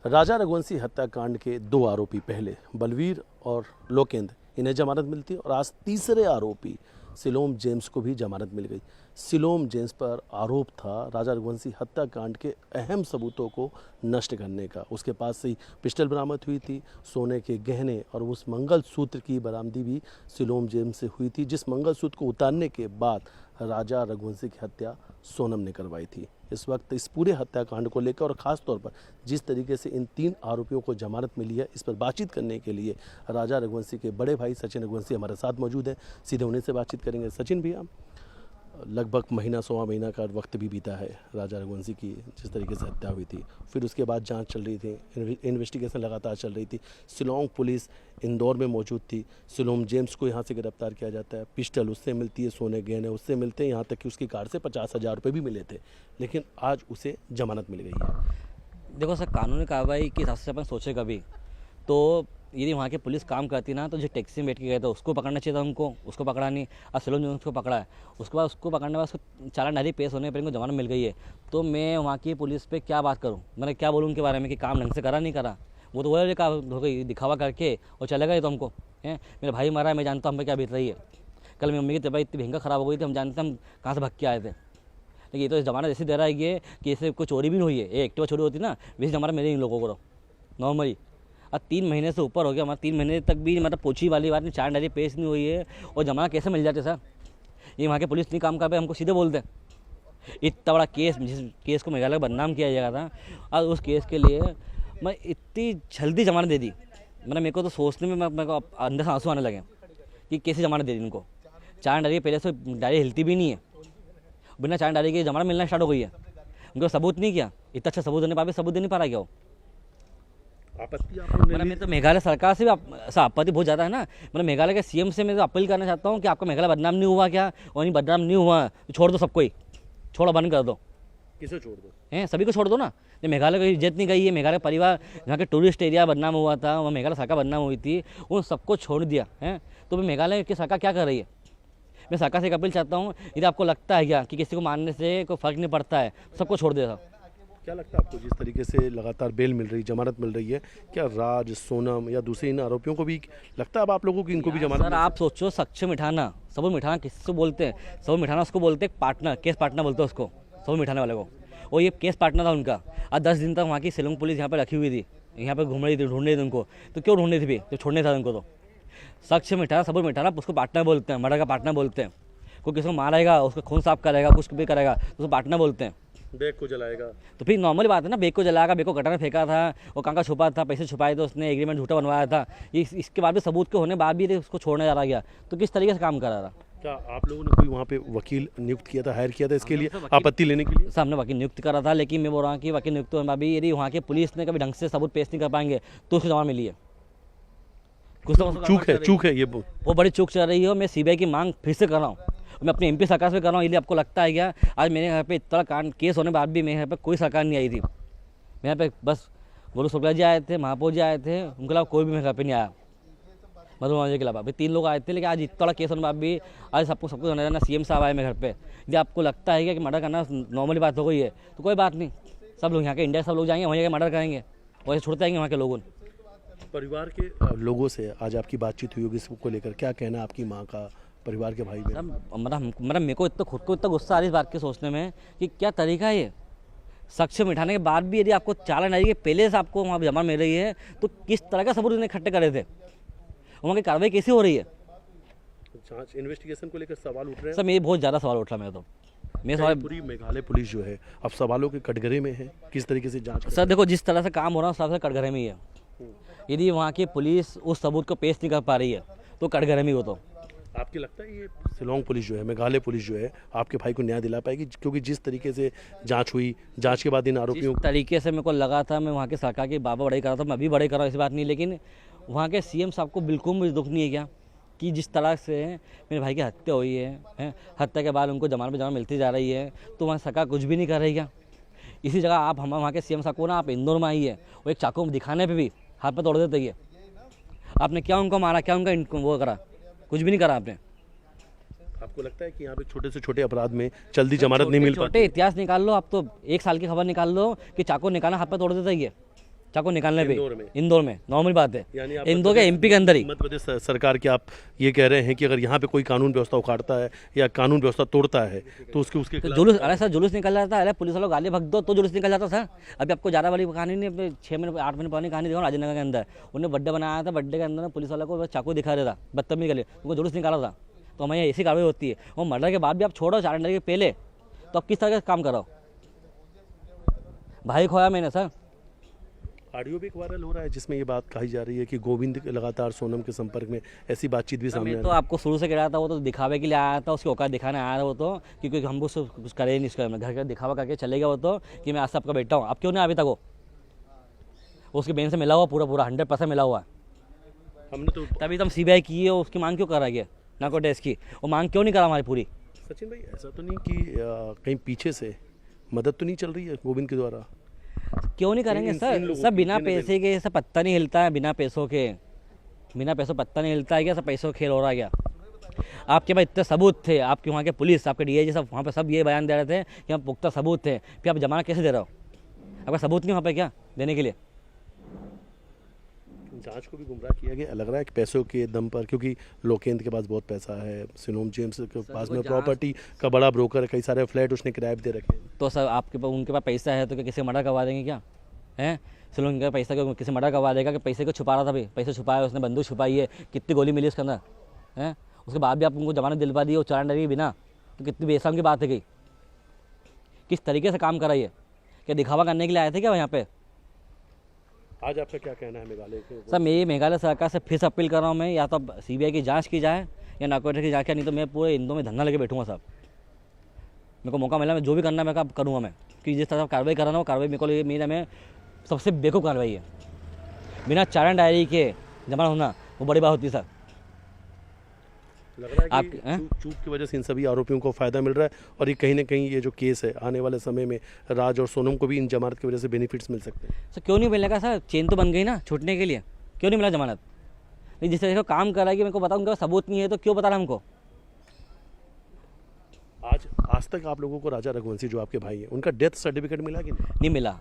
राजा रघुवंशी हत्याकांड के दो आरोपी पहले बलवीर और लोकेंद्र, इन्हें जमानत मिलती है और आज तीसरे आरोपी सिलोम जेम्स को भी जमानत मिल गई। सिलोम जेम्स पर आरोप था राजा रघुवंशी हत्याकांड के अहम सबूतों को नष्ट करने का। उसके पास से पिस्टल बरामद हुई थी, सोने के गहने और उस मंगलसूत्र की बरामदी भी सिलोम जेम्स से हुई थी, जिस मंगलसूत्र को उतारने के बाद राजा रघुवंशी की हत्या सोनम ने करवाई थी। इस वक्त इस पूरे हत्याकांड को लेकर और ख़ास तौर पर जिस तरीके से इन तीन आरोपियों को जमानत मिली है, इस पर बातचीत करने के लिए राजा रघुवंशी के बड़े भाई सचिन रघुवंशी हमारे साथ मौजूद हैं। सीधे उन्हीं से बातचीत करेंगे। सचिन भैया, लगभग महीना सवा महीना का वक्त भी बीता है राजा रघुवंशी की जिस तरीके से हत्या हुई थी, फिर उसके बाद जांच चल रही थी, इन्वेस्टिगेशन लगातार चल रही थी। शिलोंग पुलिस इंदौर में मौजूद थी। सिलोम जेम्स को यहाँ से गिरफ्तार किया जाता है, पिस्टल उससे मिलती है, सोने गहने उससे मिलते हैं, यहाँ तक कि उसकी कार से 50,000 रुपये भी मिले थे, लेकिन आज उसे जमानत मिल गई है। देखो सर, कानूनी कार्रवाई के हिसाब से अपन सोचे कभी तो यदि वहाँ की पुलिस काम करती ना तो जो टैक्सी में बैठ के गए थे उसको पकड़ना चाहिए था उनको, उसको पकड़ा नहीं। अब सिलोम जेम्स को पकड़ा है, उसके बाद उसको पकड़ने के बाद उसको चालान डायरी पेश होने पर इनको जमानत मिल गई है। तो मैं वहाँ की पुलिस पे क्या बात करूँ, मैंने क्या बोलूँ उनके बारे में कि काम ढंग से करा नहीं करा। वो तो वही हो गई दिखावा करके और चले गए। तो हमको मेरा भाई मारा है, मैं जानता हूँ हमें क्या बीत रही है। कल मेरी मम्मी की तबीयत इतनी भयंकर ख़राब हो गई थी, हम जानते हम कहाँ से भग के आए थे। लेकिन ये तो जमानत ऐसे दे रहा है कि इससे कोई चोरी भी नहीं हुई है। ये एक्टिवा चोरी होती ना, वैसे जमानत मिली इन लोगों को नॉर्मली। अब 3 महीने से ऊपर हो गया, हमारा 3 महीने तक भी मतलब पूछी वाली बात नहीं, चार डायरी पेश नहीं हुई है और जमानत कैसे मिल जाते सर? ये वहाँ के पुलिस नहीं काम कर पाए, हमको सीधे बोलते इतना बड़ा केस, जिस केस को मेघालय बदनाम किया जाएगा था, और उस केस के लिए मैं इतनी जल्दी जमानत दे दी। मतलब मेरे को तो सोचने में मेरे को अंदर से आंसू आने लगे कि कैसे जमानत दे दी इनको। चार डायरी पहले से डायरी हिलती भी नहीं है, बिना चार डायरी के जमानत मिलना स्टार्ट हो गई है। उनको सबूत नहीं किया, इतना अच्छा सबूत देने पर भी सबूत दे नहीं पा रहा क्या? आपत्ति मतलब मैं तो मेघालय सरकार से भी आपत्ति बहुत ज़्यादा है ना। मतलब मेघालय के सीएम से मैं तो अपील करना चाहता हूँ कि आपका मेघालय बदनाम नहीं हुआ क्या? और नहीं बदनाम नहीं हुआ तो छोड़ दो सबको ही, छोड़ो, बंद कर दो। किसे छोड़ दो? सभी को छोड़ दो ना। जो मेघालय की इज्जत नहीं गई है, मेघालय परिवार जहाँ के टूरिस्ट एरिया बदनाम हुआ था, वहाँ मेघालय सरकार बदनाम हुई थी, उन सबको छोड़ दिया है। तो मेघालय की सरकार क्या कर रही है? मैं सरकार से एक अपील चाहता हूँ, यदि आपको लगता है क्या कि किसी को मारने से कोई फर्क नहीं पड़ता है, सबको छोड़ देता। क्या लगता है आपको, जिस तरीके से लगातार बेल मिल रही, जमानत मिल रही है, क्या राज, सोनम या दूसरे इन आरोपियों को भी लगता है अब आप लोगों की इनको भी जमानत? सर आप सोचो, सक्षम मिठाना, सबूत मिठाना किससे बोलते हैं? सबूत मिठाना उसको बोलते हैं पार्टनर, केस पार्टनर बोलते हैं उसको, सबूत मिठाने वाले को। और ये केस पार्टनर था उनका। आज 10 दिन तक वहाँ की शिलोंग पुलिस यहाँ पर रखी हुई थी, यहाँ पर घूम रही थी, ढूंढ रही थी उनको। तो क्यों ढूंढ रही थी भी, तो छोड़ने था उनको। तो सक्षम मिठाना, सबूत मिठाना, उसको पार्टनर बोलते हैं, मर्डर का पार्टनर बोलते हैं। कोई किसी को मारेगा, उसका खून साफ करेगा, कुछ भी करेगा तो उसको पार्टनर बोलते हैं। बैग को जलाएगा तो फिर नॉर्मल बात है ना, बैग को जलाएगा, बैग को गटर में फेंका था, वो कहाँ का छुपा था, पैसे छुपाए थे उसने, एग्रीमेंट झूठा बनवाया था। इसके बाद भी सबूत के होने बाद भी उसको छोड़ने जा रहा गया, तो किस तरीके से काम कर रहा था? क्या आप लोगों ने कोई वहाँ पे वकील नियुक्त किया था, हायर किया था इसके लिए आपत्ति लेने के लिए? सामने वकील नियुक्त करा था, लेकिन मैं बोल रहा हूँ कि वकील नियुक्त होने भी यदि वहाँ के पुलिस ने कभी ढंग से सबूत पेश नहीं कर पाएंगे तो उसको जमानत मिली है। कुछ तो चूक है ये वो बड़ी चूक चल रही है। मैं सीबीआई की मांग फिर से कर रहा हूँ, मैं अपनी एमपी सरकार से कर रहा हूँ। यदि आपको लगता है क्या आज मेरे घर पे इतना केस होने के बाद भी मेरे घर पे कोई सरकार नहीं आई थी। मेरे यहाँ पे बस गोलू शुक्ला जी आए थे, महापौर जी आए थे, उनके अलावा कोई भी मेरे घर पे नहीं आया, मधु जी के अलावा। अभी 3 लोग आए थे, लेकिन आज इतना बड़ा केस होने के बाद भी आज सबको होने जाना, सीएम साहब आए मेरे घर पे। यदि आपको लगता है कि मर्डर करना नॉर्मली बात हो गई है तो कोई बात नहीं, सब लोग यहाँ के इंडिया सब लोग जाएंगे, वहीं जाके मर्डर करेंगे, वैसे छोड़ते आएंगे वहाँ के लोगों। परिवार के लोगों से आज आपकी बातचीत हुई होगी इसको लेकर, क्या कहना आपकी माँ का, परिवार के भाई बहन? मतलब मेरे को इतना खुद को इतना गुस्सा आ रही इस बात के सोचने में कि क्या तरीका है ये। सक्षम मिठाने के बाद भी यदि आपको चालान आई है, पहले से आपको वहाँ जमा मिल रही है, तो किस तरह का सबूत इकट्ठे करे थे? वहाँ की कार्रवाई कैसी हो रही है? जांच इन्वेस्टिगेशन को लेकर सवाल उठ रहे हैं सर। मेरे बहुत ज़्यादा सवाल उठ रहा है। मेरे सवाल पूरी मेघालय पुलिस जो है अब सवालों के कटघरे में है, किस तरीके से जाँच? सर देखो, जिस तरह से काम हो रहा है उस तरह से कटघरे में ही है। यदि वहाँ की पुलिस उस सबूत को पेश नहीं कर पा रही है तो कटघरे में ही हो। तो आपकी लगता है ये शिलोंग पुलिस जो है, मेघालय पुलिस जो है, आपके भाई को न्याय दिला पाएगी? क्योंकि जिस तरीके से जांच हुई, जांच के बाद इन आरोपियों तरीके से मेरे को लगा था, मैं वहाँ के सरकार की बाबा बड़ाई कर रहा था, मैं अभी बड़ाई कर रहा हूँ, ऐसी बात नहीं। लेकिन वहाँ के सीएम साहब को बिल्कुल भी दुख नहीं है क्या कि जिस तरह से मेरे भाई की हत्या हुई है, हत्या के बाद उनको जमानत पे जमानत मिलती जा रही है, तो वहाँ सरकार कुछ भी नहीं कर रही क्या? इसी जगह आप हम वहाँ के सीएम साहब को ना, आप इंदौर में आई है, वो एक चाकू दिखाने पर भी हाथ पर तोड़ देते है। आपने क्या उनको मारा, क्या उनका वो करा? कुछ भी नहीं करा आपने। आपको लगता है कि यहाँ पे छोटे से छोटे अपराध में जल्दी जमानत नहीं मिल पाती? छोटे इतिहास निकाल लो आप, तो 1 साल की खबर निकाल लो कि चाकू निकालना हाथ पर तोड़ देता ही है। चाकू निकालने पे इंदौर में? इंदौर में नॉर्मल बात है, यानी आप इंदौर के एमपी के अंदर ही। मध्य प्रदेश सरकार की आप ये कह रहे हैं कि अगर यहाँ पे कोई कानून व्यवस्था उखाड़ता है या कानून व्यवस्था तोड़ता है तो उसके तो खिलाफ जुलूस, अरे सर जुलूस निकल जाता है, अरे पुलिस वालों गाली भग दो तो जुलूस निकल जाता सर। अभी आपको ज़्यादा वाली कहानी नहीं, 6 महीने 8 महीने पुरानी कहानी दिखाऊँ, राजेंद्र के अंदर उन्हें बर्थडे बनाया था, बर्थडे के अंदर पुलिस वाला को चाकू दिखा रहा था, बदतमीजी कर उनको जुलूस निकाला था। तो हमारे यहाँ ऐसी कार्रवाई होती है। वो मर्डर के बाद भी आप छोड़ो, 4 घंटे के पहले तो आप किस तरह का काम करो? भाई खोया मैंने सर। ऑडियो भी वायरल हो रहा है जिसमें ये बात कही जा रही है कि गोविंद लगातार सोनम के संपर्क में, ऐसी बातचीत भी सामने आ मैं रही तो आपको शुरू से कह रहा था, वो तो दिखावे के लिए आया था, उसकी औकात दिखाने आया था वो तो, क्योंकि हमको कुछ करे नहीं, इसका घर का दिखावा करके चले गया वो तो कि मैं आज से आपका बेटा हूँ। अब क्यों नहीं अभी तक वो उसकी बहन से मिला हुआ, पूरा 100% मिला हुआ है। हमने तो तभी तो हम CBI की है, उसकी मांग क्यों कर रहा है नाको टेस्ट की, वो मांग क्यों नहीं करा हमारी पूरी? सचिन भाई ऐसा तो नहीं कि कहीं पीछे से मदद तो नहीं चल रही है गोविंद के द्वारा? क्यों नहीं करेंगे इन सर? लोगों सब की बिना जिन्हें पैसे के सब पत्ता नहीं हिलता है, बिना पैसों के, बिना पैसों पत्ता नहीं हिलता है क्या? सब पैसों खेल हो रहा है क्या? आपके पास इतने सबूत थे, आपके वहाँ के पुलिस, आपके DIG सब वहाँ पे सब ये बयान दे रहे थे कि हम पुख्ता सबूत थे, फिर आप जमानत कैसे दे रहे हो? आपका सबूत नहीं वहाँ पे क्या देने के लिए? जांच को भी गुमराह किया गया लग रहा है कि पैसों के दम पर, क्योंकि लोकेंद्र के पास बहुत पैसा है, सिलोम जेम्स के पास में प्रॉपर्टी का बड़ा ब्रोकर है, कई सारे फ्लैट उसने किराए पे दे रखे हैं। तो सर आपके पास उनके पास पैसा है तो क्या किसी मर्डर करवा देंगे क्या? हैं सिलोन का पैसा क्यों किसी मर्डर करवा देगा? कि पैसे को छुपा रहा था भाई, पैसे छुपाया उसने, बंदूक छुपाई है, कितनी गोली मिली उसके अंदर हैं, उसके बाद भी आप उनको जमानत दिलवा दी, वो चालान डरी बिना, तो कितनी बेशर्म की बात है गई। किस तरीके से काम करा ये? क्या दिखावा करने के लिए आए थे क्या यहाँ पे? आज आपका क्या कहना है मेघालय के? सर मैं मेघालय सरकार से फिर से अपील कर रहा हूँ, मैं या तो अब CBI की जांच की जाए या नार्कोटिक्स की जांच की, नहीं तो मैं पूरे इंदौर में धरना लेके बैठूंगा साहब। मेरे को मौका मिला, मैं जो भी करना है मैं करूँगा मैं, कि जिस तरह कार्रवाई कर रहा हूँ वो कार्रवाई मेरे को मेरा में सबसे बेवकूफ़ कार्रवाई है। बिना चालान डायरी के जमानत होना वो बड़ी बात होती है सर। लग रहा है कि चूक की वजह से इन सभी आरोपियों को फायदा मिल रहा है, और ये कहीं ना कहीं ये जो केस है आने वाले समय में राज और सोनम को भी इन जमानत की वजह से बेनिफिट्स मिल सकते हैं। सर क्यों नहीं मिलेगा सर? चेन तो बन गई ना छूटने के लिए, क्यों नहीं मिला जमानत? नहीं जिस तरह से काम कर रहा है कि मेरे को बताऊँ उनका सबूत नहीं है तो क्यों बता रहा है हमको? आज तक आप लोगों को राजा रघुवंशी जो आपके भाई हैं उनका डेथ सर्टिफिकेट मिला कि नहीं मिला।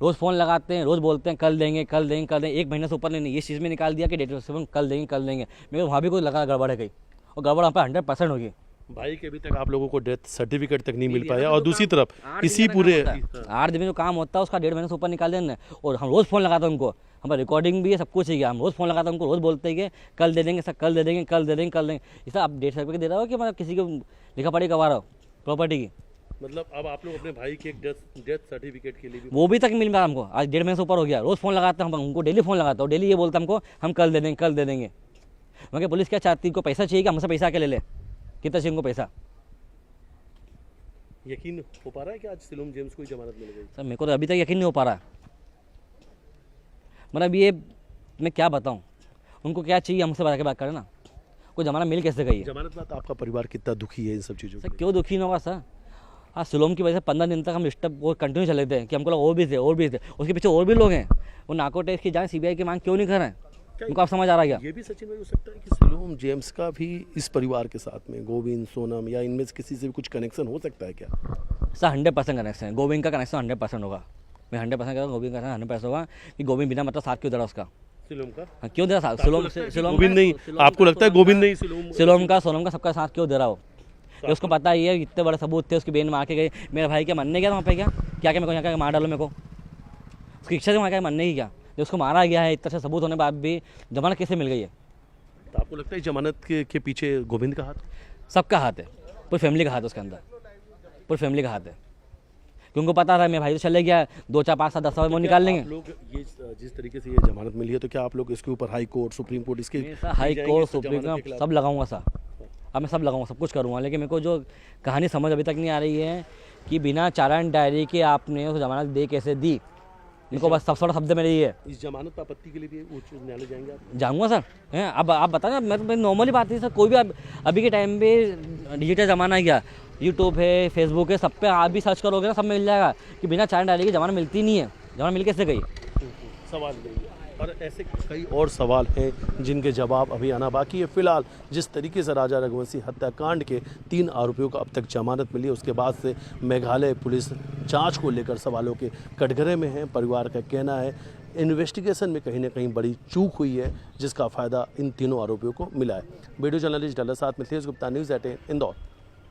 रोज़ फ़ोन लगाते हैं, रोज़ बोलते हैं कल देंगे कल देंगे कल देंगे, 1 महीने से ऊपर नहीं, ये चीज़ में निकाल दिया कि डेट कल देंगे कल देंगे। मेरे वहाँ भी कोई लगा गड़बड़ है कहीं, और गड़बड़ वहाँ पे 100% होगी। भाई के अभी तक आप लोगों को डेथ सर्टिफिकेट तक नहीं मिल पाया, और दूसरी तरफ इसी पूरे 8 दिन में जो काम होता है उसका 1.5 महीने से ऊपर निकाल देना। और हम रोज़ फ़ोन लगाते हैं उनको, हमारा रिकॉर्डिंग भी है, सब कुछ है, हम रोज़ फ़ोन लगाते हैं उनको, रोज़ बोलते हैं कि कल दे देंगे सर, कल दे देंगे कल दे देंगे कल देंगे। इसे आप डेट सर्टिफिकेट दे रहे हो कि मतलब किसी को लिखा पढ़ी करवा रहा हो प्रॉपर्टी की? मतलब अब आप लोग अपने भाई के एक डेथ सर्टिफिकेट के लिए भी वो भी तक मिल रहा हमको। आज 1.5 महीने से ऊपर हो गया, रोज़ फ़ोन लगाते हैं हम उनको, डेली फ़ोन लगाता हूँ, डेली ये बोलता हमको हम कल दे देंगे कल दे देंगे। मगर पुलिस क्या चाहती है? को पैसा चाहिए कि हमसे पैसा आके ले ले? कितना चाहिए उनको पैसा? यकीन हो पा रहा है कि आज सिलोम जेम्स को ही जमानत मिल गई? सर मेरे को तो अभी तक यकीन नहीं हो पा रहा है। मतलब ये मैं क्या बताऊँ, उनको क्या चाहिए हमसे बता के बात करें ना, कोई जमानत मिल कैसे गई है? जमानत बात आपका परिवार कितना दुखी है इन सब चीज़ों सर से? क्यों दुखी नहीं होगा सर? हाँ सिलोम की वजह से 15 दिन तक हम डिस्टर्ब वो कंटिन्यू चले थे कि हमको लगा और भी थे, उसके पीछे और भी लोग हैं। वो नाको टेस्ट की जांच CBI की मांग क्यों नहीं कर रहे हैं? उनको आप समझ आ रहा है क्या? ये भी सचिन भाई हो सकता है कि सिलोम जेम्स का भी इस परिवार के साथ में गोविंद सोनम या इनमें से किसी से भी कुछ कनेक्शन हो सकता है क्या? सर 100% कनेक्शन है, गोविंद का कनेक्शन 100% होगा। मैं 100% कहता हूँ गोविंद का 100% होगा कि गोविंद बिना मतलब साथ क्यों दे रहा उसका? सिलोम का? हाँ क्यों दे रहा? सिलोम गोविंद नहीं, आपको लगता है गोविंद नहीं सिलोम का सोनम का सबका साथ क्यों दे रहा हो? कि उसको पता ही है इतने बड़े सबूत थे, उसकी बहन मार के गई, मेरे भाई क्या मरने गया था वहाँ पे? क्या क्या मेरे को यहाँ का मार डालो मेरे को? उसकी इच्छा थी वहाँ क्या मरने की? क्या जो उसको मारा गया है, इतना सबूत होने के बाद भी जमानत कैसे मिल गई है? तो आपको लगता है जमानत के पीछे गोविंद का हाथ? सबका हाथ है, पूरी फैमिली का हाथ है उसके अंदर, पूरी फैमिली का हाथ है। क्योंकि उनको पता था मेरे भाई तो चले गया, 2 4 5 7 10 साल वो निकाल लेंगे। आप लोग ये जिस तरीके से ये जमानत मिली है तो क्या आप लोग इसके ऊपर हाई कोर्ट सुप्रीम कोर्ट इसके हाई कोर्ट सुप्रीम कोर्ट सब लगाऊंगा सर, अब मैं सब लगाऊंगा, सब कुछ करूँगा। लेकिन मेरे को जो कहानी समझ अभी तक नहीं आ रही है कि बिना चालान डायरी के आपने उस जमानत दे कैसे दी? मेरे को बस सबसे बड़ा शब्द मेरे ये है। इस जमानत पर आपत्ति के लिए भी उच्च न्यायालय जाएंगे आप? जाऊँगा सर। हैं अब आप बताना, मैं नॉर्मली बात है सर, कोई भी अभी के टाइम पे डिजिटल ज़माना है, क्या यूट्यूब है फेसबुक है, सब पे आप भी सर्च करोगे ना, सब मिल जाएगा कि बिना चालान डायरी की जमानत मिलती नहीं है। जमानत मिल कैसे गई? सवाल नहीं है, और ऐसे कई और सवाल हैं जिनके जवाब अभी आना बाकी है। फिलहाल जिस तरीके से राजा रघुवंशी हत्याकांड के 3 आरोपियों को अब तक जमानत मिली, उसके बाद से मेघालय पुलिस जांच को लेकर सवालों के कटघरे में है। परिवार का कहना है इन्वेस्टिगेशन में कहीं ना कहीं बड़ी चूक हुई है, जिसका फ़ायदा इन तीनों आरोपियों को मिला है। वीडियो जर्नलिस्ट डल्ला साथ मिथिलेश गुप्ता, न्यूज़ 18 इंदौर।